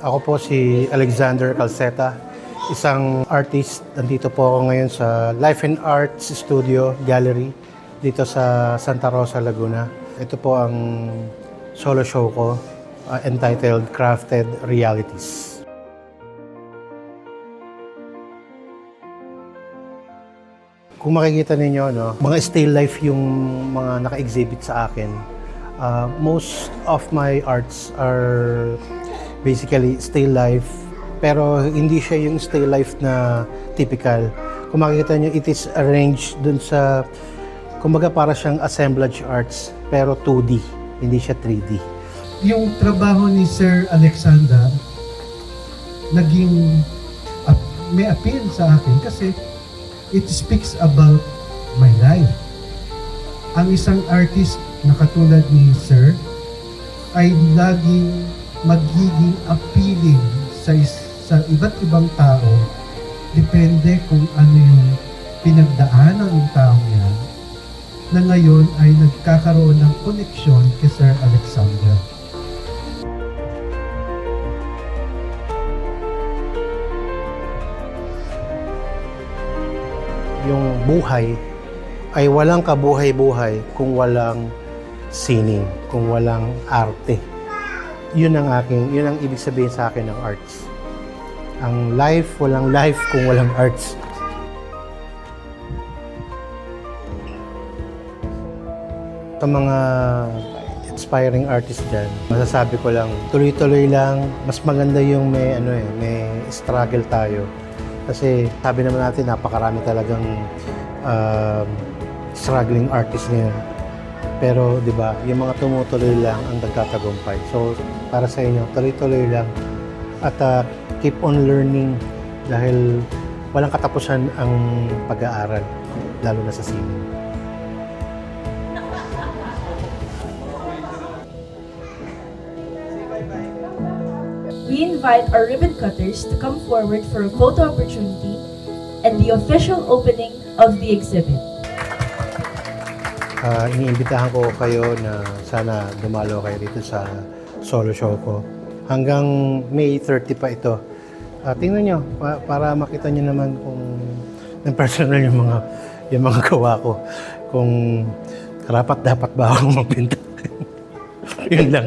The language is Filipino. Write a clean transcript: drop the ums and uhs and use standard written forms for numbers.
Ako po si Alexander Calceta, isang artist. Nandito po ako ngayon sa Life and Arts Studio Gallery dito sa Santa Rosa, Laguna. Ito po ang solo show ko entitled Crafted Realities. Kung makikita ninyo, mga still life yung mga naka-exhibit sa akin. Most of my arts are basically still life, pero hindi siya yung still life na typical. Kung makikita nyo, it is arranged dun sa, kumbaga para siyang assemblage arts, pero 2D, hindi siya 3D. Yung trabaho ni Sir Alexander, naging may appeal sa akin kasi it speaks about my life. Ang isang artist na katulad ni Sir ay laging magiging appealing sa iba't ibang tao. Depende kung ano yung pinagdaanan ng taong yan na ngayon ay nagkakaroon ng koneksyon kay Sir Alexander. Yung buhay ay walang kabuhay-buhay kung walang sining, kung walang arte. Yun ang ibig sabihin sa akin ng arts. Ang life, walang life kung walang arts. Sa mga inspiring artist dyan, masasabi ko lang, tuloy-tuloy lang, mas maganda yung may struggle tayo. Kasi sabi naman natin, napakarami talagang struggling artists ngayon. Pero, di ba, yung mga tumutuloy lang ang nagtatagumpay. So, para sa inyo, tuloy-tuloy lang. At keep on learning dahil walang katapusan ang pag-aaral, lalo na sa sining. We invite our ribbon cutters to come forward for a photo opportunity and the official opening of the exhibit. Iniimbitahan ko kayo na sana dumalo kayo dito sa solo show ko. Hanggang May 30 pa ito. Tingnan nyo, para makita nyo naman kung ng personal yung mga gawa ko. Kung karapat dapat ba akong magbenta. Yun lang.